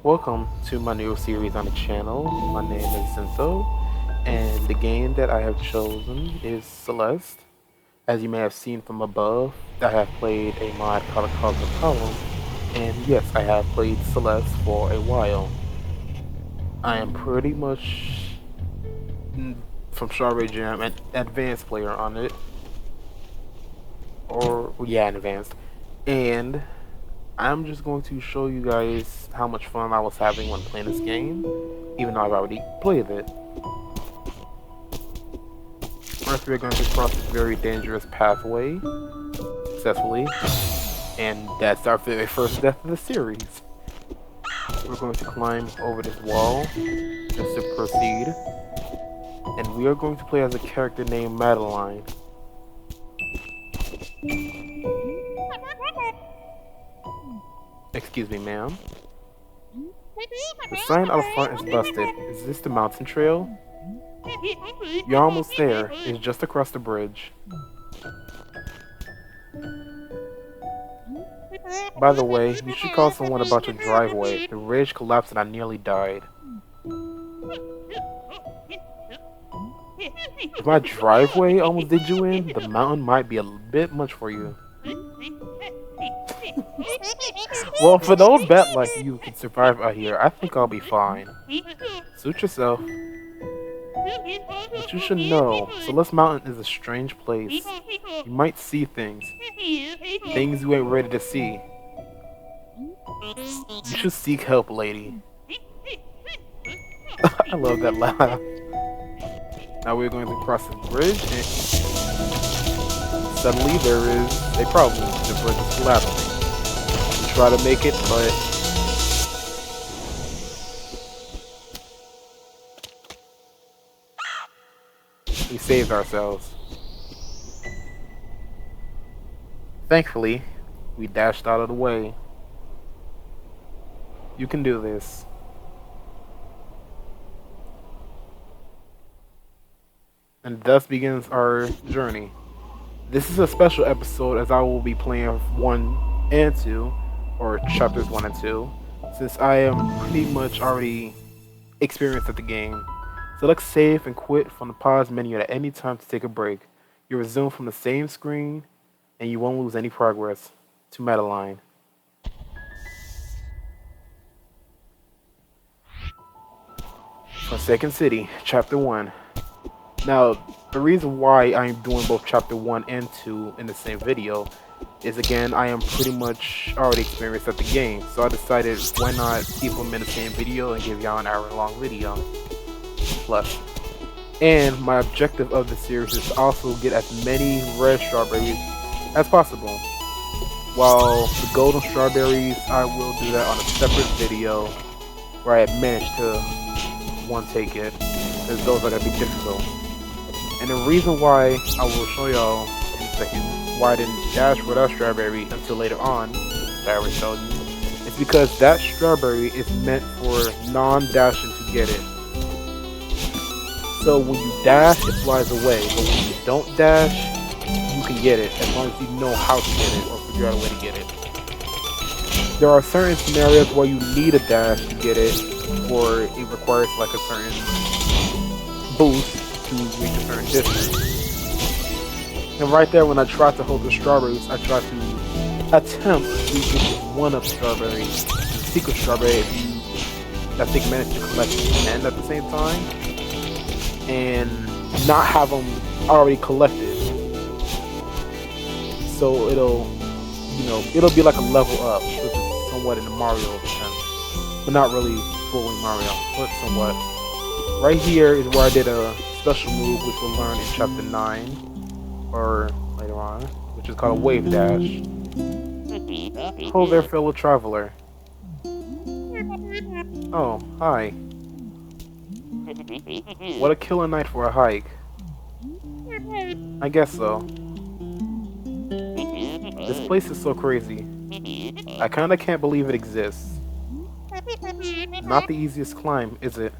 Welcome to my new series on the channel. My name is Senso, and the game that I have chosen is Celeste. As you may have seen from above, I have played a mod called Cosmic Column, and yes, I have played Celeste for a while. I am pretty much from Strawberry Jam an advanced player on it, or yeah, an advanced, and I'm just going to show you guys how much fun I was having when playing this game, even though I've already played it. First, we're going to cross this very dangerous pathway successfully, and that's our very first death of the series. We're going to climb over this wall just to proceed, and we are going to play as a character named Madeline. Excuse me, ma'am. The sign out front is busted. Is this the mountain trail? You're almost there. It's just across the bridge. By the way, you should call someone about your driveway. The ridge collapsed and I nearly died. If my driveway almost did you in, the mountain might be a bit much for you. Well, for those bet like you can survive out here, I think I'll be fine. Suit yourself. But you should know, Celeste Mountain is a strange place. You might see things. Things you ain't ready to see. You should seek help, lady. I love that laugh. Now we're going to cross the bridge, and suddenly there is a problem. The bridge is collapsing. We try to make it, but we saved ourselves. Thankfully, we dashed out of the way. You can do this. And thus begins our journey. This is a special episode as I will be playing 1 and 2, or chapters 1 and 2, since I am pretty much already experienced at the game. Select save and quit from the pause menu at any time to take a break. You resume from the same screen, and you won't lose any progress. To Madeline. Forsaken City, Chapter 1. Now, the reason why I'm doing both Chapter 1 and 2 in the same video is, again, I am pretty much already experienced at the game, so I decided why not keep them in the same video and give y'all an hour-long video. Plus. And my objective of the series is to also get as many red strawberries as possible. While the golden strawberries, I will do that on a separate video where I managed to one take it, because those are going to be difficult. And the reason why I will show y'all in a second why I didn't dash for that strawberry until later on, that I already told you, is because that strawberry is meant for non-dashing to get it. So when you dash, it flies away, but when you don't dash, you can get it, as long as you know how to get it, or figure out a way to get it. There are certain scenarios where you need a dash to get it, or it requires like a certain boost to reach a certain distance. And right there, when I tried to hold the strawberries, I tried to attempt to get this one-up strawberry, the secret strawberry, if you, I think, managed to collect 10 at the same time, and not have them already collected. So it'll, you know, it'll be like a level up, which is somewhat in the Mario sense, but not really fully Mario, but somewhat. Right here is where I did a special move, which we'll learn in Chapter 9, or later on, which is called a Wave Dash. Hello there, fellow traveler. Oh, hi. What a killer night for a hike. I guess so. This place is so crazy. I kinda can't believe it exists. Not the easiest climb, is it?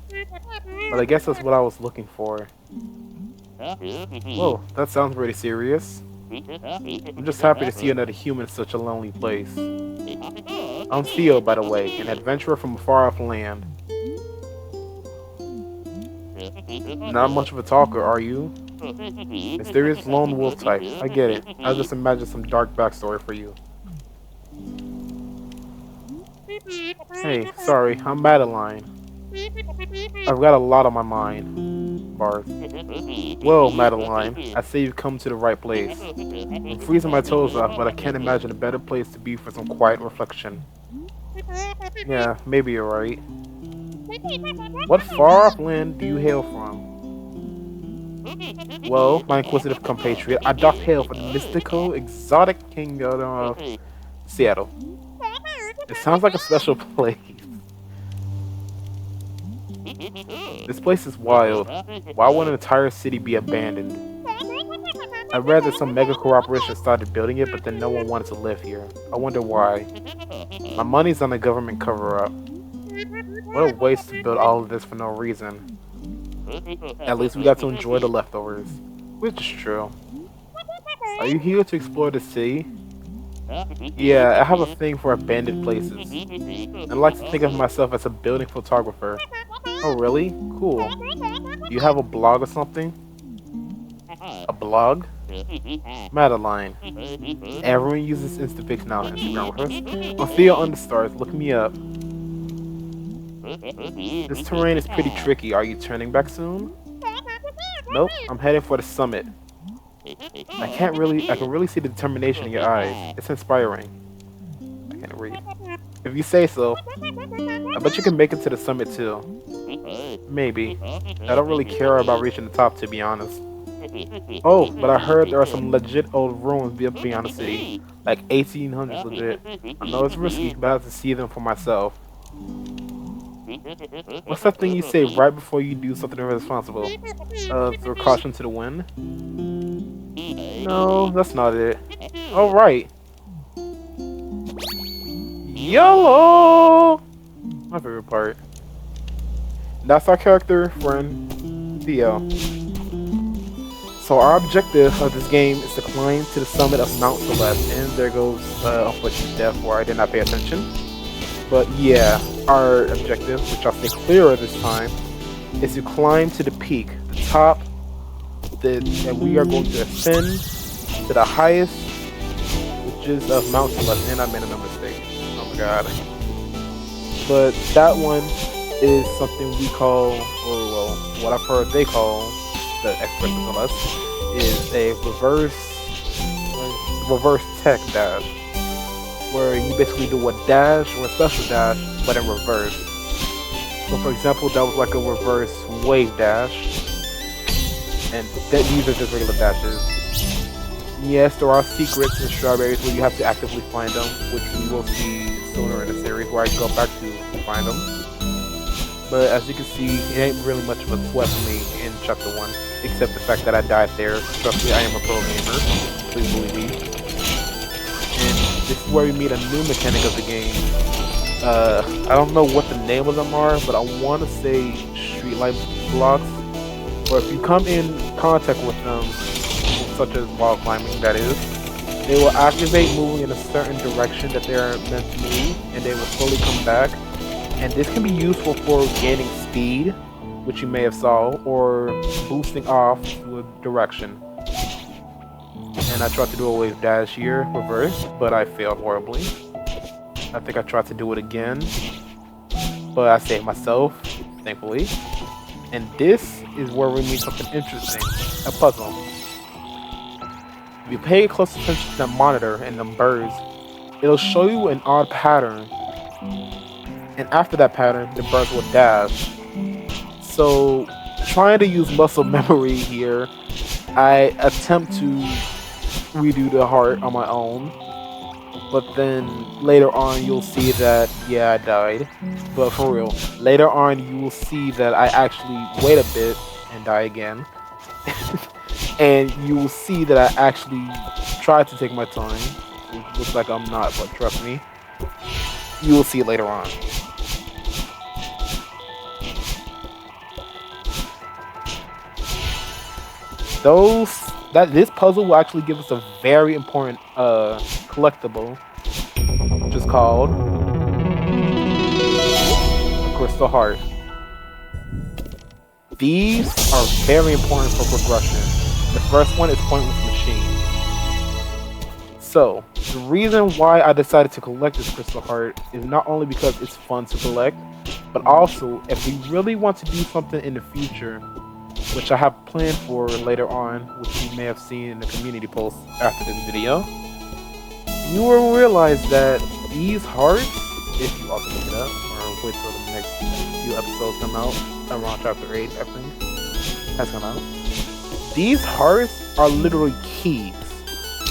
But I guess that's what I was looking for. Whoa, that sounds pretty serious. I'm just happy to see another human in such a lonely place. I'm Theo, by the way, an adventurer from a far-off land. Not much of a talker, are you? Mysterious lone wolf type. I get it. I just imagined some dark backstory for you. Hey, sorry, I'm Madeline. I've got a lot on my mind. Barth. Well, Madeline, I say you've come to the right place. I'm freezing my toes off, but I can't imagine a better place to be for some quiet reflection. Yeah, maybe you're right. What far-off land do you hail from? Well, my inquisitive compatriot, I doth hail from the mystical, exotic kingdom of Seattle. It sounds like a special place. This place is wild. Why would an entire city be abandoned? I read that some mega corporation started building it, but then no one wanted to live here. I wonder why. My money's on the government cover-up. What a waste to build all of this for no reason. At least we got to enjoy the leftovers. Which is true. Are you here to explore the city? Yeah, I have a thing for abandoned places. I like to think of myself as a building photographer. Oh really? Cool. Do you have a blog or something? A blog? Madeline. Everyone uses Instapics now on Instagram with us. On Theo Understars, look me up. This terrain is pretty tricky. Are you turning back soon? Nope, I'm heading for the summit. I can really see the determination in your eyes. It's inspiring. I can't read. If you say so. I bet you can make it to the summit too. Maybe. I don't really care about reaching the top, to be honest. Oh, but I heard there are some legit old ruins beyond the city. Like 1800s legit. I know it's risky, but I have to see them for myself. What's that thing you say right before you do something irresponsible? Throw caution to the wind? No, that's not it. Alright. YOLO! My favorite part. That's our character, friend, Theo. So our objective of this game is to climb to the summit of Mount Celeste. And there goes unfortunate death where I did not pay attention. But yeah, our objective, which I'll say clearer this time, is to climb to the peak, the top, and we are going to ascend to the highest, which is of Mount Celeste. And I made another mistake. Oh my god. But that one is something we call, or well, what I've heard they call, the experts of Celeste, is a reverse tech dash, where you basically do a dash or a special dash, but in reverse. So for example, that was like a reverse wave dash, and these are just regular dashes. Yes, there are secrets in strawberries where you have to actively find them, which we will see sooner in the series, where I go back to find them. But as you can see, it ain't really much of a sweat for me in Chapter 1, except the fact that I died there. Trust me, I am a pro gamer. Please believe me. And this is where we meet a new mechanic of the game. I don't know what the name of them are, but I want to say streetlight blocks. Or if you come in contact with them, such as wall climbing, that is, they will activate moving in a certain direction that they are meant to move, and they will slowly come back. And this can be useful for gaining speed, which you may have saw, or boosting off to a direction. And I tried to do a wave dash here, reverse, but I failed horribly. I think I tried to do it again, but I saved myself, thankfully. And this is where we meet something interesting, a puzzle. If you pay close attention to the monitor and the birds, it'll show you an odd pattern. And after that pattern, the birds will dash. So, trying to use muscle memory here, I attempt to redo the heart on my own. But then later on, you'll see that, yeah, I died. But for real, later on, you will see that I actually wait a bit and die again. And you will see that I actually tried to take my time. It looks like I'm not, but trust me, you will see it later on. This puzzle will actually give us a very important collectible, which is called Crystal Heart. These are very important for progression. The first one is Pointless Machine. So, the reason why I decided to collect this Crystal Heart is not only because it's fun to collect, but also if we really want to do something in the future, which I have planned for later on, which you may have seen in the community post after this video, you will realize that these hearts, if you also look it up, or wait till the next few episodes come out, around chapter 8 I think, has come out, these hearts are literally keys,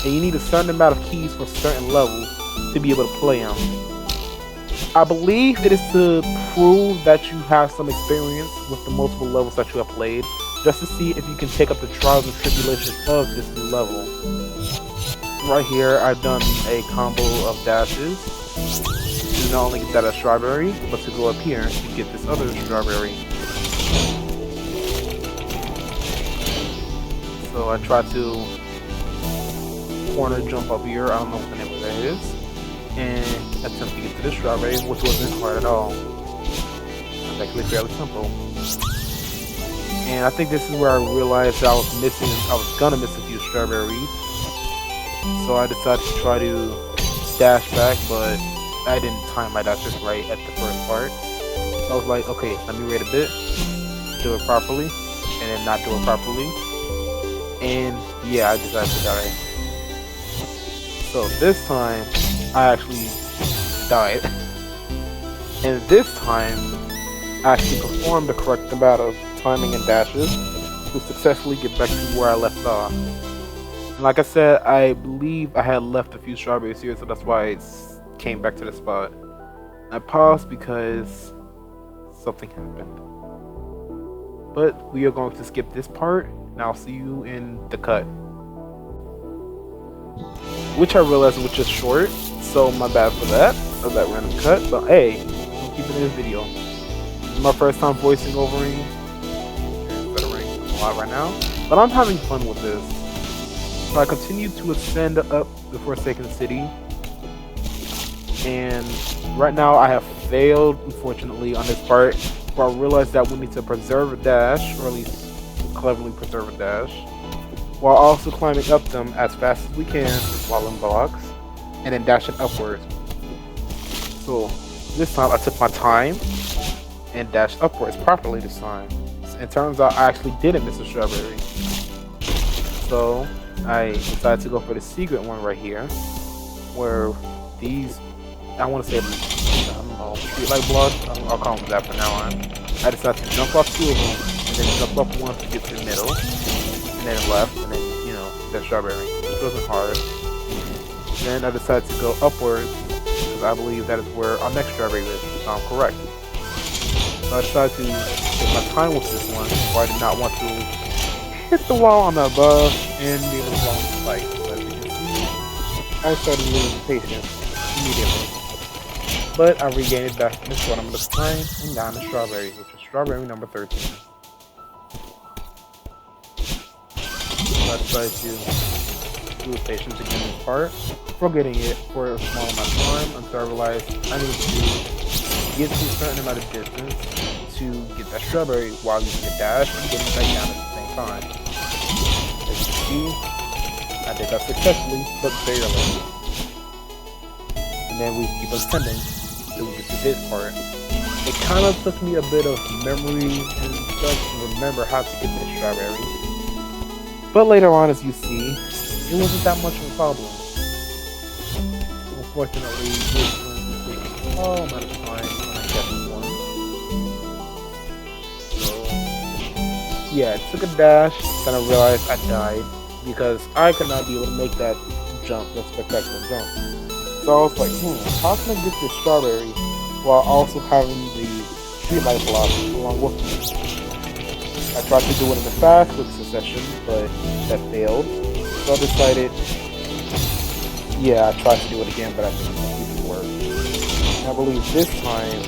and you need a certain amount of keys for certain levels to be able to play them. I believe it is to prove that you have some experience with the multiple levels that you have played, just to see if you can take up the trials and tribulations of this new level. Right here, I've done a combo of dashes to not only get that strawberry, but to go up here to get this other strawberry. So I try to corner jump up here, I don't know what the name of that is, and attempt to get to this strawberry, which wasn't hard at all. It's actually fairly simple. And I think this is where I realized that I was gonna miss a few strawberries. So I decided to try to dash back, but I didn't time my dashes right at the first part. So I was like, okay, let me wait a bit, do it properly, and then not do it properly. And yeah, I decided to die. So this time, I actually died. And this time, I actually performed the correct amount of timing and dashes to successfully get back to where I left off. And like I said, I believe I had left a few strawberries here, so that's why it came back to the spot. I paused because something happened. But we are going to skip this part, and I'll see you in the cut. Which I realized was just short, so my bad for that random cut, but hey, I'm keeping this video. This is my first time voicing overing, and stuttering a lot right now, but I'm having fun with this. So I continue to ascend up the Forsaken City, and right now I have failed, unfortunately, on this part, where I realized that we need to preserve a dash, or at least cleverly preserve a dash, while also climbing up them as fast as we can while in blocks, and then dashing upwards. So this time I took my time and dashed upwards properly this time. It turns out I actually didn't miss a strawberry. So I decided to go for the secret one right here, where these, I want to say, I don't know, streetlight blocks, I'll call them that from now on. I decided to jump off 2 of them, and then jump up 1 to get to the middle, and then left, and then, you know, that strawberry. It wasn't hard. Then I decided to go upwards, because I believe that is where our next strawberry is, if I'm correct. So I decided to take my time with this one, where I did not want to hit the wall on the above and be able to fall in the fight. So as you can see, I started losing patience immediately. But I regained it back in the short amount of time and got the strawberry, which is strawberry number 13. So I decided to lose patience again in this part, forgetting it for a small amount of time until I realized I needed to get to a certain amount of distance to get that strawberry while using the dash and getting back down at the same time. As you can see, I did that successfully, but barely. And then we keep ascending till we get to this part. It kind of took me a bit of memory and stuff to remember how to get this strawberry. But later on, as you see, it wasn't that much of a problem. Unfortunately, this one will take a small amount of time when I get this one. So, yeah, it took a dash, then I realized I died because I could not be able to make that jump, that spectacular jump. So I was like, how can I get this strawberry while also having the streetlight block along with me? I tried to do it in a fast, quick succession, but that failed. So I decided, yeah, I tried to do it again, but I think it didn't work. And I believe this time,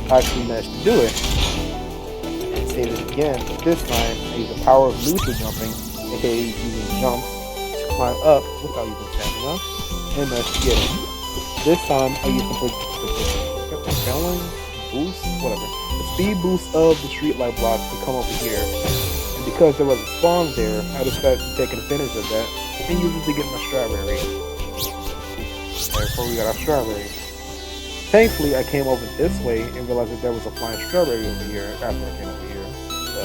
I actually managed to do it. And save it again, but this time, I used the power of neutral jumping, aka using jumps, to climb up without using stamina, and managed to get it. This time, I used the propelling boost, whatever, the speed boost of the streetlight block to come over here. And because there was a spawn there, I decided to take advantage of that and use it to get my strawberry. Therefore, we got our strawberry. Thankfully, I came over this way and realized that there was a flying strawberry over here after I came over here. So,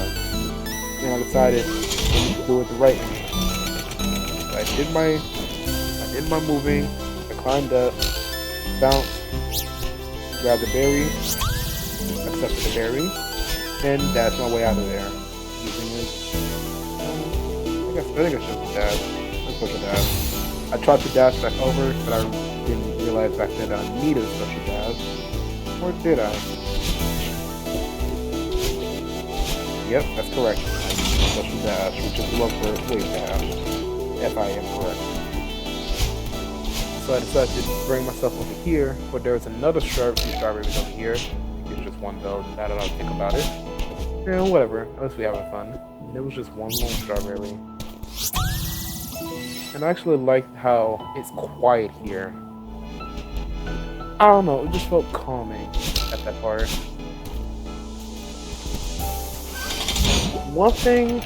then I decided to do it the right way. So I did my moving, I climbed up, bounced, grabbed the berry, accepted the berry, and dashed my way out of there. Using this, I think I should dash. Let's push a dash. I tried to dash back over, but I didn't realize back then that I needed a special dash. Or did I? Yep, that's correct. Special dash, which is love for wave dash. If I am correct. So I decided to bring myself over here, but there's another few strawberries over here. I think it's just one though, now that I think about it. Yeah, whatever, at least we having fun. There was just one lone strawberry. And I actually liked how it's quiet here. I don't know, it just felt calming at that part. One thing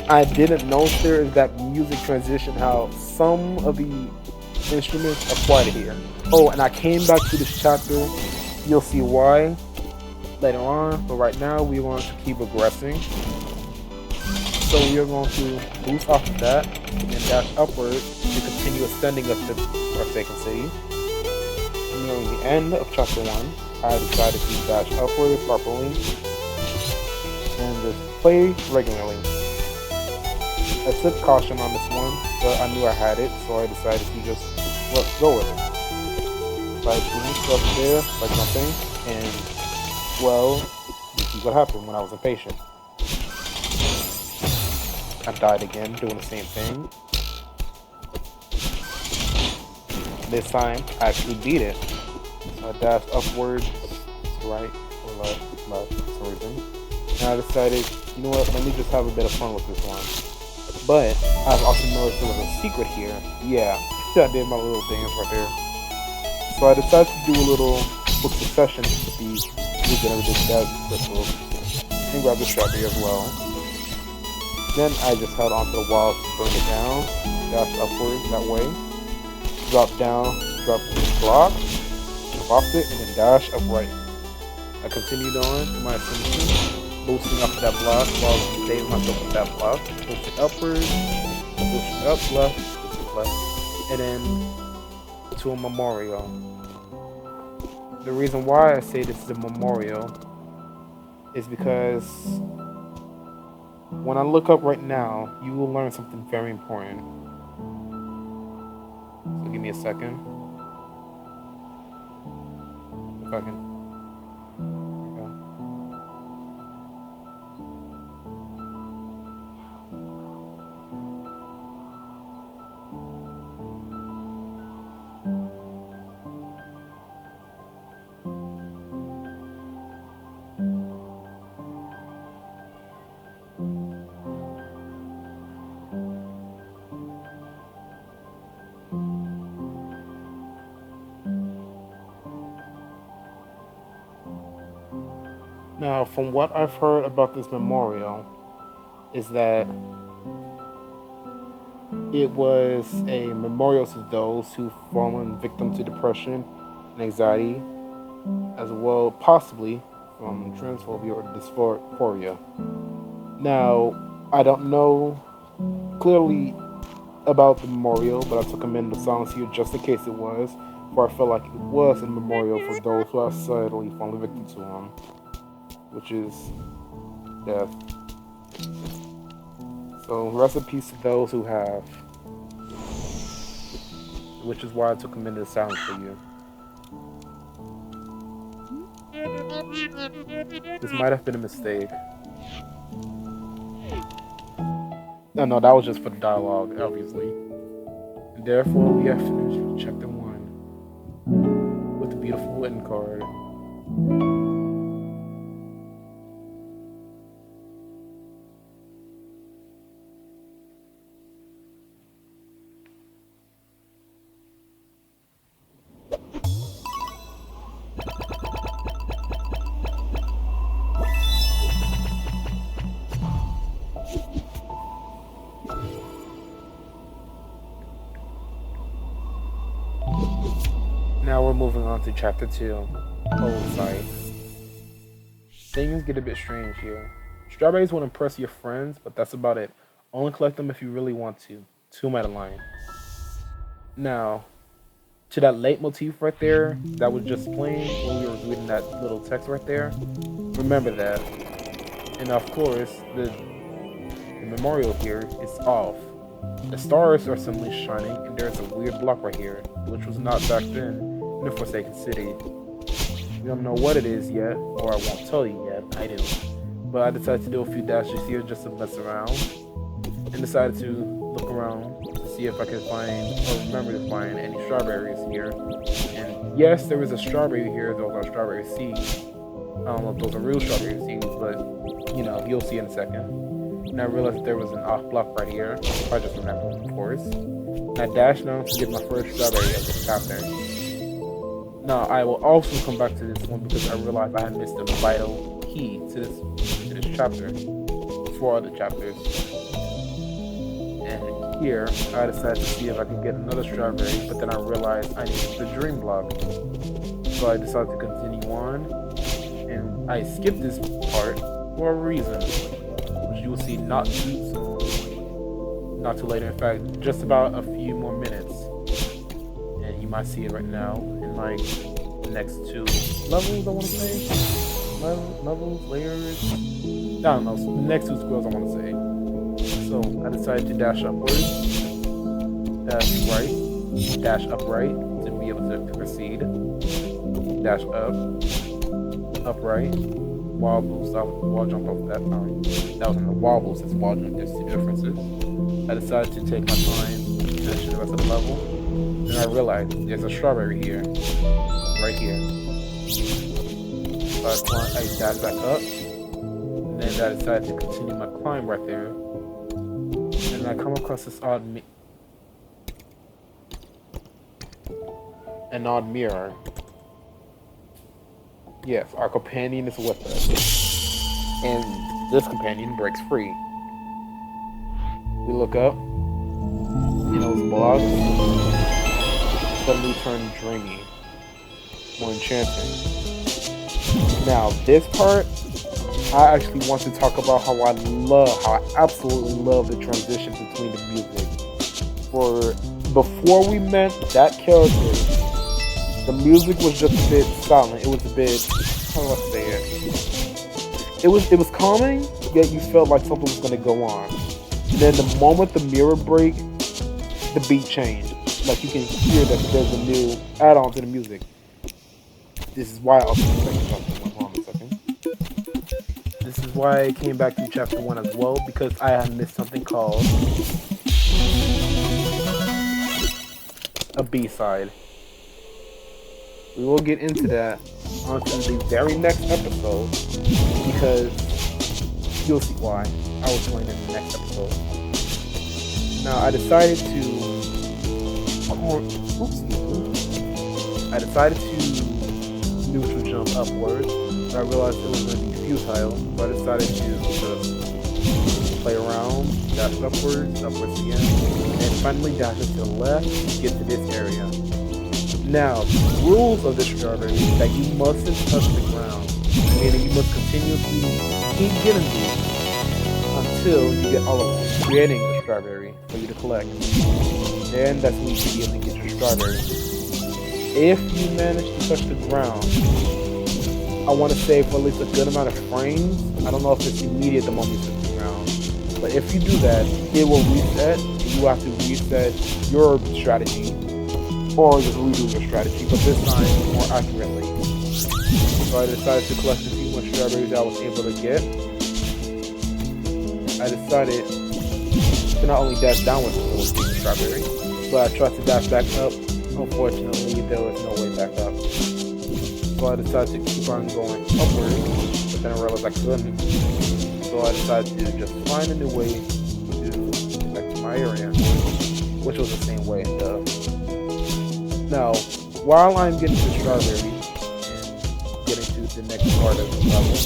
I didn't notice there is that music transition, how some of the instruments are quieter here. Oh, and I came back to this chapter. You'll see why later on, but right now we want to keep progressing. So we are going to boost off of that and dash upward to continue ascending up the Forsaken City. Nearing the end of Chapter 1, I decided to dash upward properly and just play regularly. I took caution on this one, but I knew I had it, so I decided to just go with it. So I threw myself there like nothing, and well, you see what happened when I was impatient. I died again, doing the same thing. This time, I actually beat it. So I dashed upwards, to right, or left, for some reason. And I decided, you know what, let me just have a bit of fun with this one. But I've also noticed there was a secret here. Yeah, I did my little dance right there. So I decided to do a little quick succession with these regenerated crystals and grab the strawberry as well. Then I just held onto the wall to bring it down, dash upward that way, drop down, drop the block, jump off it, and then dash upright. I continued on to my ascension, boosting up that block while saving myself with that block, boosting upward, boosting up, left, and then to a memorial. The reason why I say this is a memorial is because when I look up right now, you will learn something very important. So give me a second. If I can. Now, from what I've heard about this memorial, is that it was a memorial to those who've fallen victim to depression and anxiety, as well possibly from transphobia or dysphoria. Now, I don't know clearly about the memorial, but I took a minute of silence here just in case it was, for I felt like it was a memorial for those who have suddenly fallen victim to him, which is death. So rest in peace to those who have, which is why I took a minute of silence for you. This might have been a mistake. No, that was just for the dialogue, obviously. And therefore, we have finished Chapter 1 with a beautiful end card. on to chapter 2. Oh, sorry. Things get a bit strange here. Strawberries will impress your friends, but that's about it. Only collect them if you really want to. 2 line. Now, to that leitmotif right there that was just playing when we were reading that little text right there, remember that. And of course, the memorial here is off. The stars are suddenly shining, and there's a weird block right here, which was not back then in the Forsaken City. We don't know what it is yet, or I won't tell you yet, I do. But I decided to do a few dashes here just to mess around, and decided to look around to see if I could find, or remember to find, any strawberries here. And yes, there was a strawberry here, those are strawberry seeds. I don't know if those are real strawberry seeds, but, you know, you'll see in a second. And I realized there was an off block right here. I just remembered, of course. And I dashed down to get my first strawberry of this chapter. Now, I will also come back to this one because I realized I had missed a vital key to this chapter. 4 other chapters. And here, I decided to see if I could get another strawberry, but then I realized I needed the dream block. So I decided to continue on. And I skipped this part for a reason. You will see not too soon, not too later. In fact, just about a few more minutes, and you might see it right now in like the next 2 levels. I want to say levels, layers. I don't know. The next 2 squares I want to say. So I decided to dash upwards, dash right, dash upright to be able to proceed. Dash up, upright. Wobbles, I was wall jump off that time. That was on the wobbles, it's wall jump, there's 2 differences. I decided to take my time to finish the rest of the level. Then I realized there's a strawberry here. Right here. So I dashed back up. And then I decided to continue my climb right there. And I come across this odd mirror. Yes, our companion is with us. And this companion breaks free. We look up, and those blocks suddenly turn dreamy, more enchanting. Now, this part, I actually want to talk about how I absolutely love the transition between the music. For before we met that character, the music was just a bit silent. It was a bit, how do I say it? It was calming, yet you felt like something was going to go on. And then the moment the mirror break, the beat changed. Like you can hear that there's a new add-on to the music. This is why I also hold on a second. This is why I came back to chapter 1 as well, because I had missed something called a B-side. We will get into that onto the very next episode, because you'll see why. I will explain in the next episode. Now, I decided to neutral jump upwards, but I realized it was going to be futile, so I decided to just play around, dash upwards again, and finally dash it to the left to get to this area. Now, the rules of this strawberry is that you mustn't touch the ground, meaning you must continuously keep getting these until you get all of them, creating a strawberry for you to collect. Then that's when you should be able to get your strawberry. If you manage to touch the ground, I want to say for at least a good amount of frames. I don't know if it's immediate the moment you touch the ground, but if you do that, it will reset, and you have to reset your strategy. Or just redo your strategy, but this time more accurately. So I decided to collect a few more strawberries I was able to get. I decided to not only dash downwards towards the strawberry, but I tried to dash back up. Unfortunately, there was no way back up. So I decided to keep on going upwards, but then I realized I couldn't. So I decided to just find a new way to get back to my area, which was the same way. Now, while I'm getting to strawberry and getting to the next part of the level,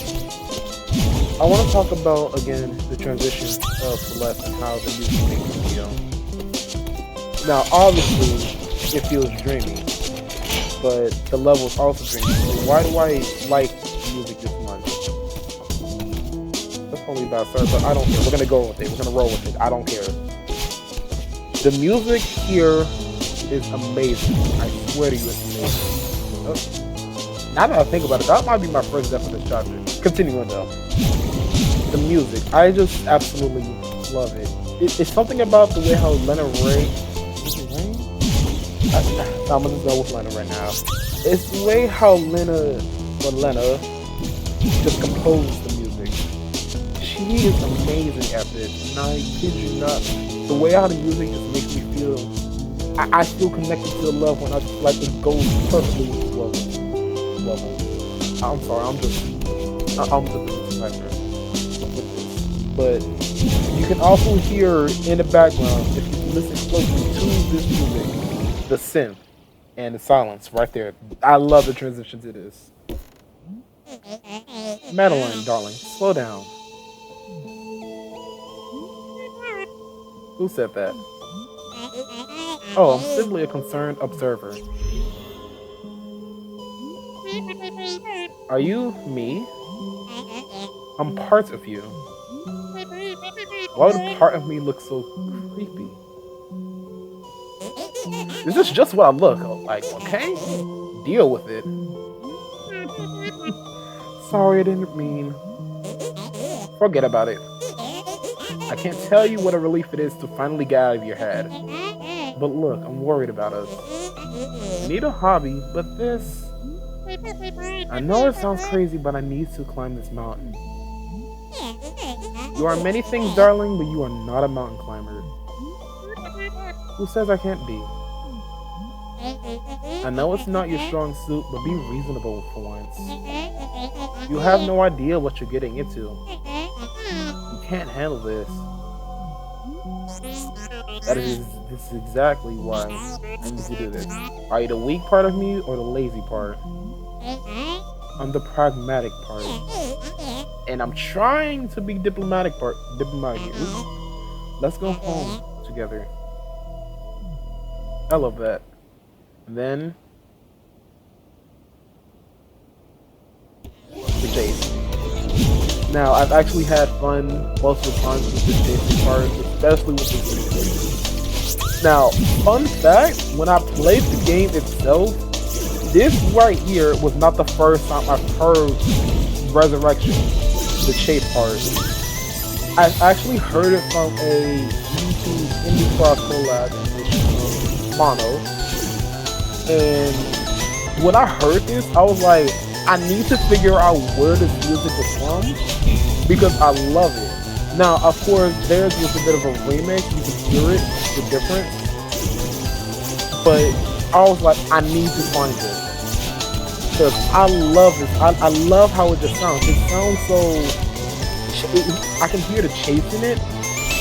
I want to talk about, again, the transition of Celeste and how the music makes me feel. Now, obviously, it feels dreamy. but the levels also dreamy. So why do I like music this much? That's probably about Sorta, but I don't care. We're gonna go with it. We're gonna roll with it. I don't care. The music here is amazing. I swear to you, it's amazing. Oh. Now that I think about it, that might be my first death of this chapter. Continuing though. The music, I just absolutely love it. It's something about the way how Lena Raine. I'm gonna go with Lena right now. It's the way how Lena just composed the music. She is amazing at this, and I kid you not. The way how the music just makes me feel, I feel connected to the loved one. I just like it goes perfectly with the loved one. I'm sorry, I'm just a disrespecter with this. But you can also hear in the background, if you listen closely to this music, the synth and the silence right there. I love the transition to this. Madeline, darling, slow down. Who said that? Oh, I'm simply a concerned observer. Are you me? I'm part of you. Why would a part of me look so creepy? Is this just what I look like? Okay? Deal with it. Sorry, I didn't mean. Forget about it. I can't tell you what a relief it is to finally get out of your head. But look, I'm worried about us. I need a hobby, but this... I know it sounds crazy, but I need to climb this mountain. You are many things, darling, but you are not a mountain climber. Who says I can't be? I know it's not your strong suit, but be reasonable for once. You have no idea what you're getting into. You can't handle this. This is exactly why I need to do this. Are you the weak part of me or the lazy part? I'm the pragmatic part. And I'm trying to be diplomatic here. Let's go home together. I love that. And then the chase. Now, I've actually had fun most of the times with the chasing part, especially with the music. Now, fun fact, when I played the game itself, this right here was not the first time I've heard Resurrection, the chase part. I've actually heard it from a Ch.2 Ending collab from Mono. And when I heard this, I was like, I need to figure out where this music was from because I love it. Now, of course, theirs was a bit of a remix. You can hear it, the difference. But I was like, I need to find it because I love this. I love how it just sounds. It sounds so. I can hear the chase in it,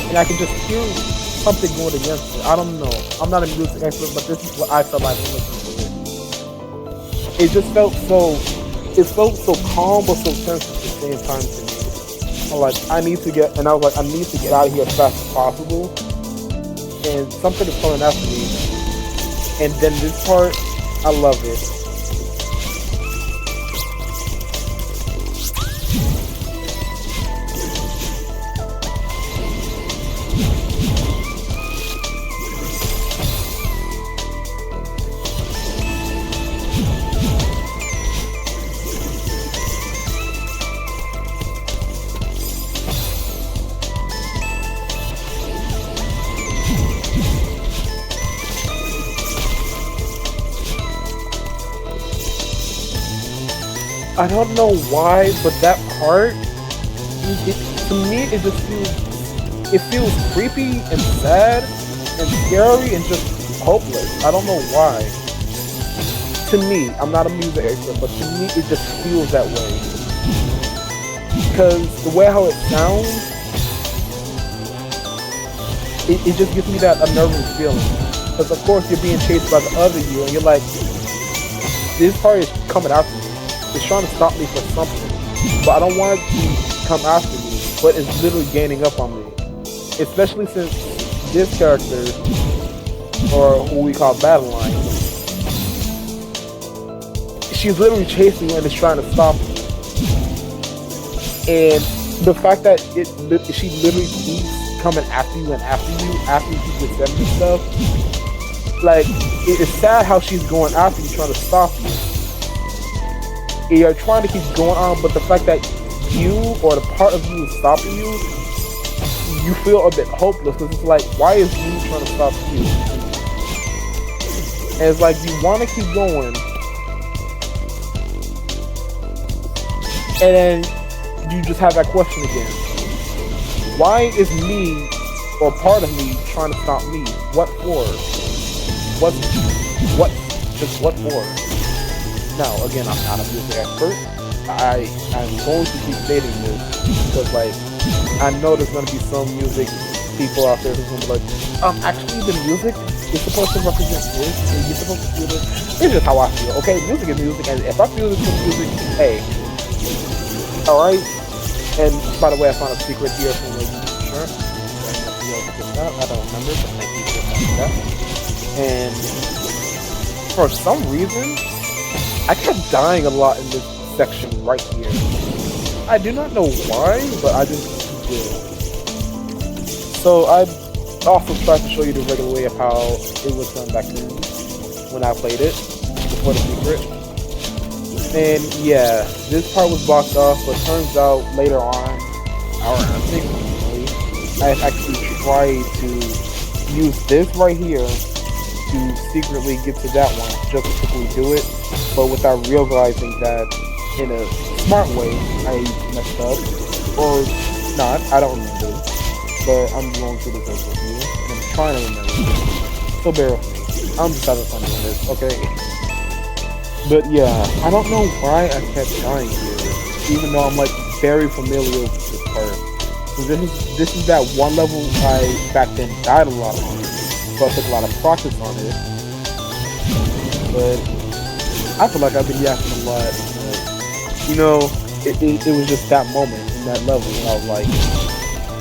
and I can just hear something going against it. I don't know. I'm not a music expert, but this is what I felt like listening to it. It just felt so. It felt so calm but so tense at the same time to me. I'm like, I need to get, and I was like, I need to get out of here as fast as possible. And something is coming after me. And then this part, I love it. I don't know why, but that part, to me, it just feels creepy and sad and scary and just hopeless. I don't know why. To me, I'm not a music expert, but to me, it just feels that way. Because the way how it sounds, it just gives me that unnerving feeling. Because of course, you're being chased by the other you, and you're like, this part is coming after me. It's trying to stop me from something, but I don't want it to come after me, but it's literally gaining up on me. Especially since this character, or who we call Madeline, she's literally chasing you and is trying to stop you. And the fact that she literally keeps coming after you and after you keep get 70 stuff. Like, it's sad how she's going after you, trying to stop you. And you're trying to keep going on, but the fact that you or the part of you is stopping you, you feel a bit hopeless because it's like, why is you trying to stop you? And it's like, you want to keep going, and then you just have that question again. Why is me, or part of me, trying to stop me? What for? What for? Now, again, I'm not a music expert. I'm going to keep stating this because, like, I know there's going to be some music people out there who's going to be like, actually, the music is supposed to represent this, and you're supposed to feel this. It's just how I feel, okay? Music is music, and if I feel this is music, hey, alright? And by the way, I found a secret here from the shirt. I don't remember, but thank you for that. And for some reason, I kept dying a lot in this section right here. I do not know why, but I just did. So I also tried to show you the regular way of how it was done back then when I played it before the secret. And yeah, this part was blocked off, but turns out later on, I think I actually tried to use this right here to secretly get to that one, just to quickly do it, but without realizing that in a smart way I messed up, or not, I don't remember, but I'm going through this with you, and I'm trying to remember, so bear with me. I'm just having fun doing this, okay? But yeah, I don't know why I kept dying here, even though I'm like very familiar with this part. So this is that one level I back then died a lot on, so I took a lot of practice on it. But I feel like I've been yapping a lot. But, you know, it was just that moment in that level when I was like,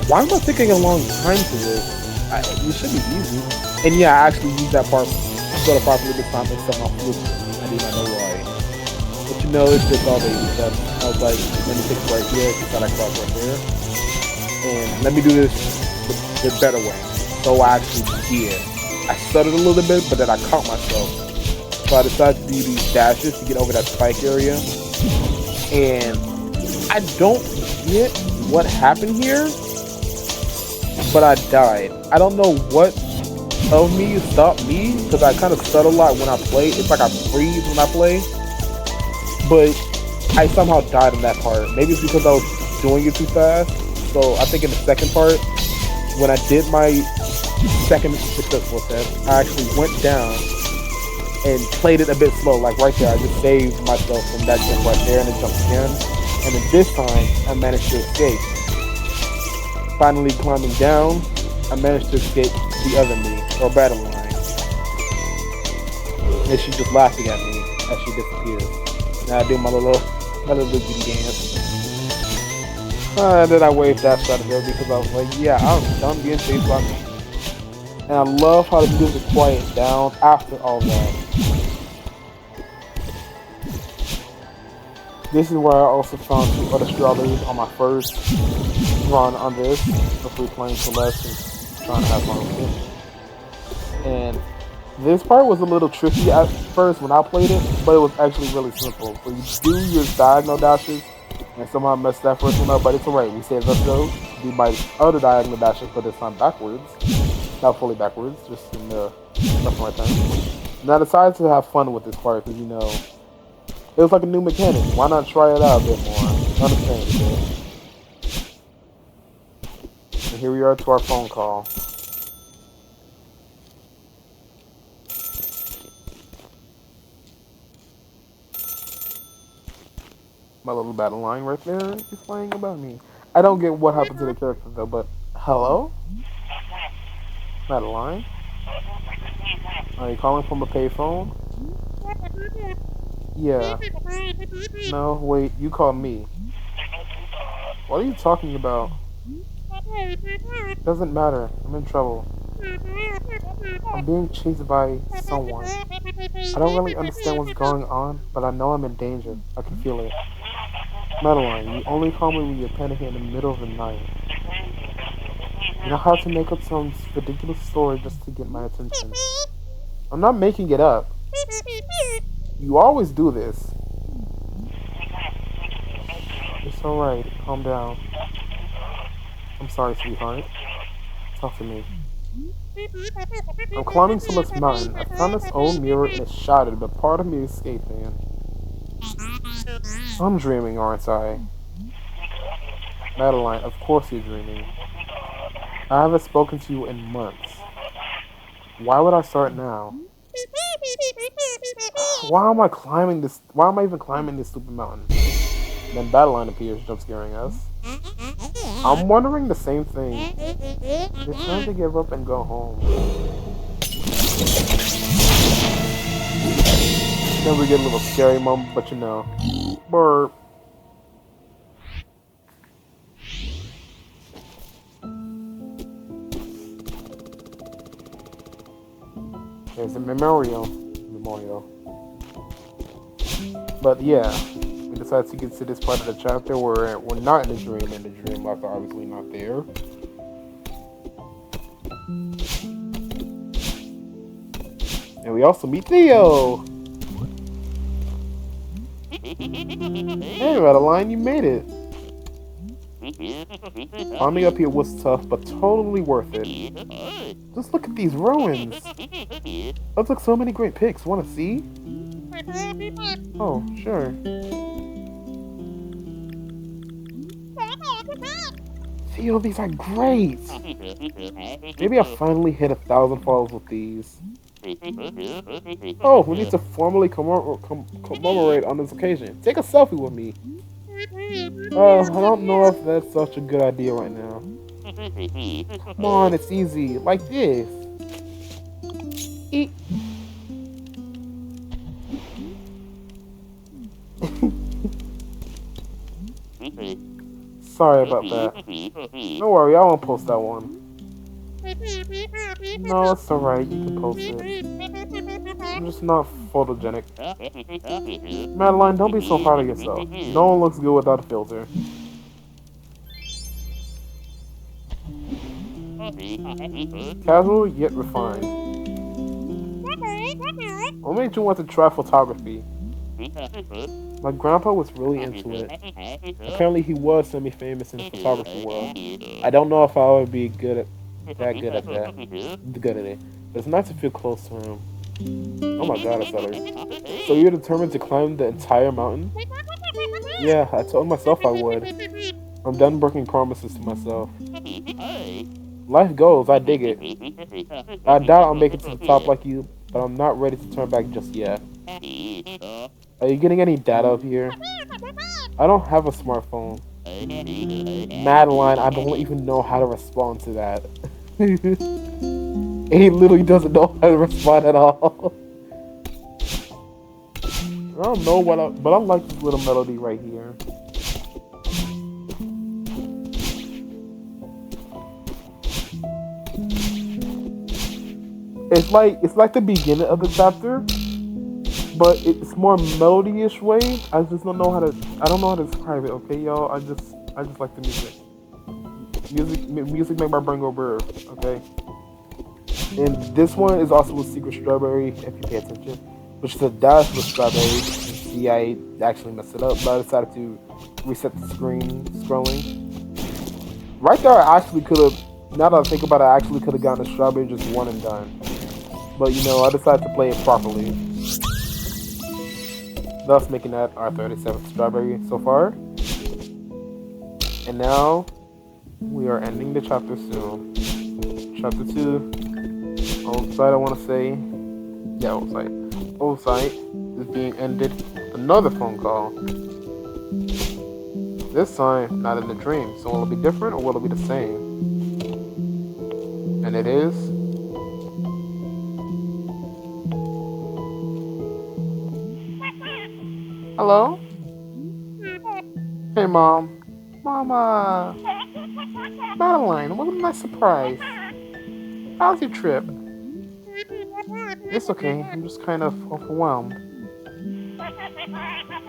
why am I taking a long time to this? It should be easy. And yeah, I actually used that part sort of properly this time and set my fluke. I do not know why. But you know, it's just all baby steps. I was like, let me take it right here, because I cross right there. And let me do this the better way. So I actually did. I stuttered a little bit, but then I caught myself. So I decided to do these dashes to get over that spike area. And I don't get what happened here, but I died. I don't know what of me stopped me, because I kind of stutter a lot when I play. It's like I freeze when I play. But I somehow died in that part. Maybe it's because I was doing it too fast. So I think in the second part, when I did my second successful attempt, I actually went down and played it a bit slow, like right there. I just saved myself from that jump right there and then jumped again. And then this time, I managed to escape. Finally climbing down, I managed to escape the other me, or battle line. And she's just laughing at me as she disappears. Now I do my little dance. And then I waved that shot at her because I was like, yeah, I'm done being chased by me. And I love how the music quiets down after all that. This is where I also found 2 other strawberries on my first run on this, before playing Celeste and trying to have fun with it. And this part was a little tricky at first when I played it, but it was actually really simple. So you do your diagonal dashes, and somehow messed that first one up, but it's alright. We said let's go do my other diagonal dashes, but this time backwards. Not fully backwards, just in the left and right turn. And I decided to have fun with this part because, you know, it was like a new mechanic. Why not try it out a bit more? Understandable. And here we are to our phone call. My little battle line right there is playing about me. I don't get what happened to the character though, but hello? Battle line? Are you calling from a payphone? Yeah. No, wait, you called me. What are you talking about? Doesn't matter. I'm in trouble. I'm being chased by someone. I don't really understand what's going on, but I know I'm in danger. I can feel it. Madeline, you only call me when you're panicking in the middle of the night. You know how to make up some ridiculous story just to get my attention. I'm not making it up. You always do this. It's alright. Calm down. I'm sorry, sweetheart. Talk to me. I'm climbing Celeste Mountain. I found this old mirror and it's shattered, but part of me is escaping. I'm dreaming, aren't I? Madeline, of course you're dreaming. I haven't spoken to you in months. Why would I start now? Why am I climbing this? Why am I even climbing this stupid mountain? Then Madeline appears, jump scaring us. I'm wondering the same thing. It's time to give up and go home. Then we get a little scary moment, but you know. Burp. There's a memorial. But yeah, we decided to get to this part of the chapter where we're not in a dream, and the dream life are obviously not there. And we also meet Theo! Hey, Madeline, you made it! Climbing up here was tough, but totally worth it. Just look at these ruins! I took so many great pics. Wanna see? Oh, sure. Theo, these are great! Maybe I finally hit 1,000 followers with these. Oh, we need to formally commemorate on this occasion. Take a selfie with me. I don't know if that's such a good idea right now. Come on, it's easy. Like this. Eat. Sorry about that. Don't worry, I won't post that one. No, it's alright, you can post it. I'm just not photogenic. Madeline, don't be so hard on yourself. No one looks good without a filter. Casual yet refined. What made you want to try photography? My grandpa was really into it. Apparently he was semi-famous in the photography world. I don't know if I would be good at it. But it's nice to feel close to him. Oh my god, I stuttered. So you're determined to climb the entire mountain? Yeah, I told myself I would. I'm done breaking promises to myself. Life goes, I dig it. I doubt I'll make it to the top like you, but I'm not ready to turn back just yet. Are you getting any data up here? I don't have a smartphone. Madeline, I don't even know how to respond to that. He literally doesn't know how to respond at all. I don't know but I like this little melody right here. It's like the beginning of the chapter, but it's more melody-ish way. I just don't know how to describe it. Okay, y'all. I just like the music. Music make my brain go brr. Okay. And this one is also a secret strawberry, if you pay attention, which is a dash with strawberry. See, I actually messed it up, but I decided to reset the scrolling. Right there, I actually could have. Now that I think about it, I actually could have gotten a strawberry just one and done. But you know, I decided to play it properly, thus making that our 37th strawberry so far. And now we are ending the chapter soon. Chapter 2. Old site, I want to say. Yeah, old site. Old site is being ended. Another phone call. This time, not in the dream. So will it be different or will it be the same? And it is. Hello? Hey, Mom. Mama. Madeline, what a nice surprise. How's your trip? It's okay, I'm just kind of overwhelmed.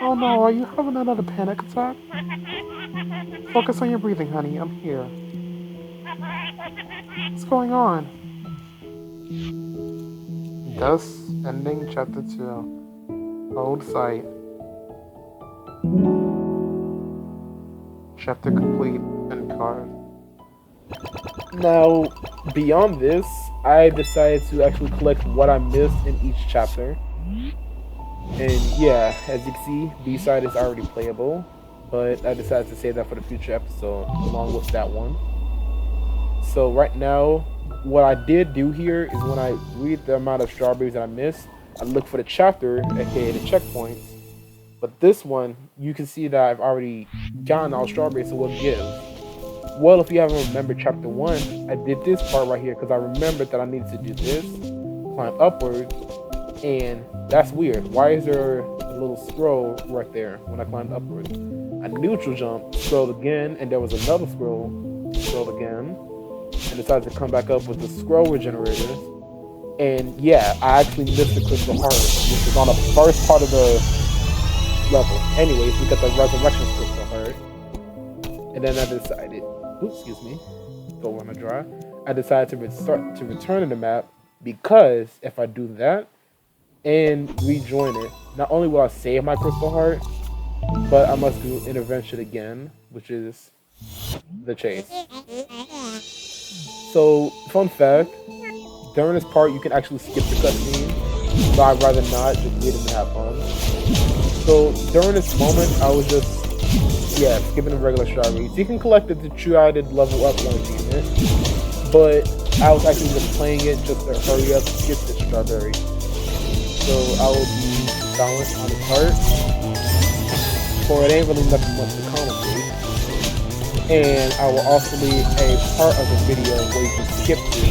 Oh no, are you having another panic attack? Focus on your breathing, honey, I'm here. What's going on? Thus ending chapter 2. Hold sight. Chapter complete and card. Now, beyond this, I decided to actually collect what I missed in each chapter. And yeah, as you can see, B-side is already playable, but I decided to save that for the future episode along with that one. So right now, what I did do here is when I read the amount of strawberries that I missed, I look for the chapter, aka the checkpoints. But this one, you can see that I've already gotten all strawberries, so what gives? Well, if you haven't remembered chapter 1, I did this part right here because I remembered that I needed to do this, climb upwards, and that's weird. Why is there a little scroll right there when I climbed upwards? I neutral jump, scrolled again, and there was another scroll, scrolled again, and decided to come back up with the scroll regenerators. And yeah, I actually missed the crystal heart, which is on the first part of the level. Anyways, we got the resurrection crystal heart. And then I decided, oops, excuse me, go on my dry. I decided to return to the map because if I do that and rejoin it, not only will I save my crystal heart, but I must do intervention again, which is the chase. So, fun fact, during this part you can actually skip the cutscene, but I'd rather not, just read it and have fun. So during this moment I was just, skipping the regular strawberries. You can collect the two-sided level up one achievement, but I was actually just playing it just to hurry up and skip the strawberry. So I will be silent on the part, for it ain't really nothing much to commentate. And I will also leave a part of the video where you can skip to,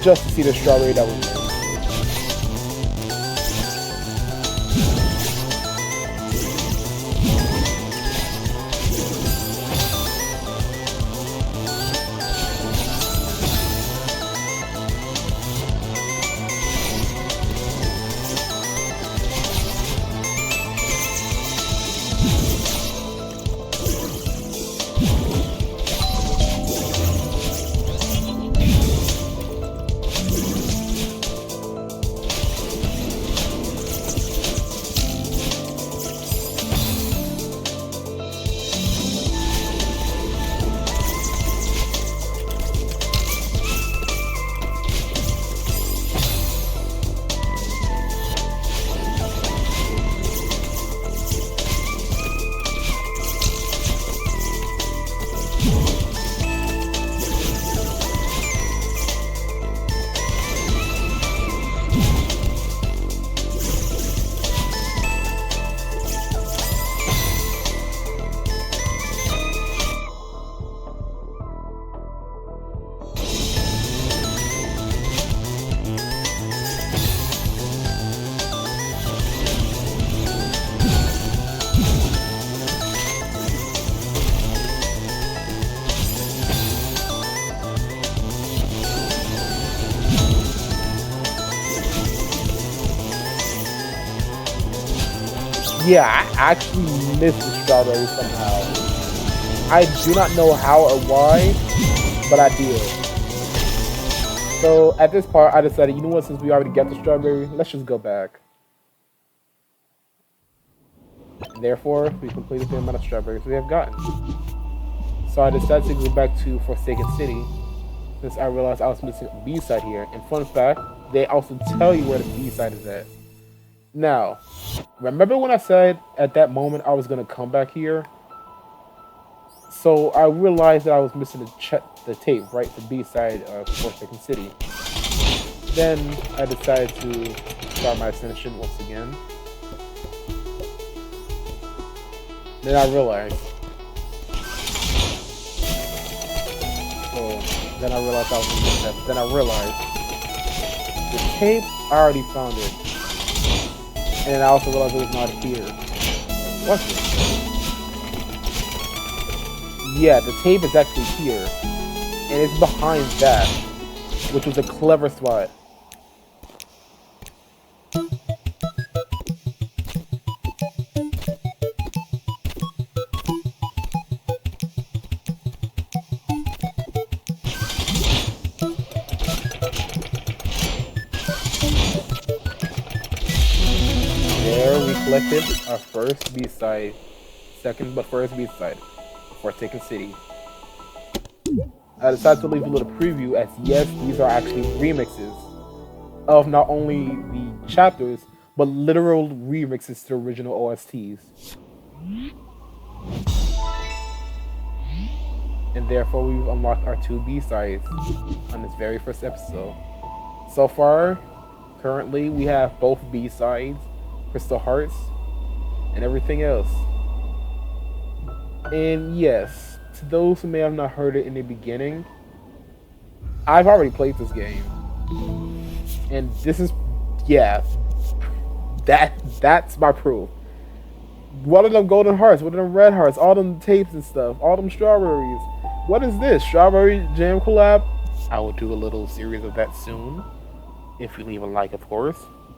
just to see the strawberry that was made. Yeah, I actually missed the strawberry somehow. I do not know how or why, but I did. So at this part, I decided, you know what, since we already got the strawberry, let's just go back. And therefore, we completed the amount of strawberries we have gotten. So I decided to go back to Forsaken City, since I realized I was missing a B-side here. And fun fact, they also tell you where the B-side is at. Now, remember when I said at that moment I was going to come back here? So I realized that I was missing the tape, right? The B-side of Forsaken City. Then I decided to start my ascension once again. Then I realized. Then I realized I was missing that. Then I realized the tape, I already found it. And I also realized it was not here. What's this? Yeah, the tape is actually here. and it's behind that, which was a clever spot. There we collected our first B-side, second but first B-side, Forsaken City. I decided to leave a little preview as yes, these are actually remixes of not only the chapters, but literal remixes to the original OSTs. And therefore we've unlocked our 2 B-sides on this very first episode. So far, currently we have both B-sides, Crystal Hearts, and everything else. And yes, to those who may have not heard it in the beginning, I've already played this game. And this is, yeah, that's my proof. What are them golden hearts? What are them red hearts? All them tapes and stuff. All them strawberries. What is this? Strawberry Jam collab? I will do a little series of that soon. If you leave a like, of course.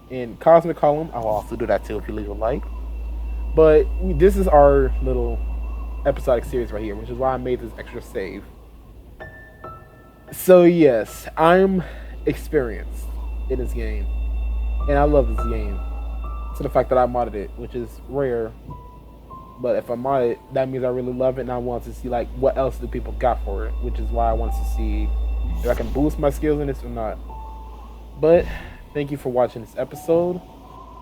And Cosmic Column, I will also do that too if you leave a like. But this is our little episodic series right here, which is why I made this extra save. So yes, I'm experienced in this game. And I love this game. To the fact that I modded it, which is rare. But if I mod it, that means I really love it, and I want to see like what else do people got for it, which is why I want to see if I can boost my skills in this or not. But thank you for watching this episode.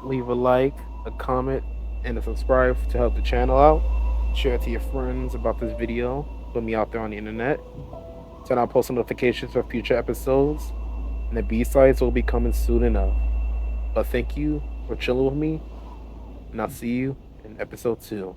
Leave a like, a comment, and a subscribe to help the channel out. Share it to your friends about this video. Put me out there on the internet. Turn on post notifications for future episodes, and the B-sides will be coming soon enough. But thank you for chilling with me, and I'll see you in episode 2.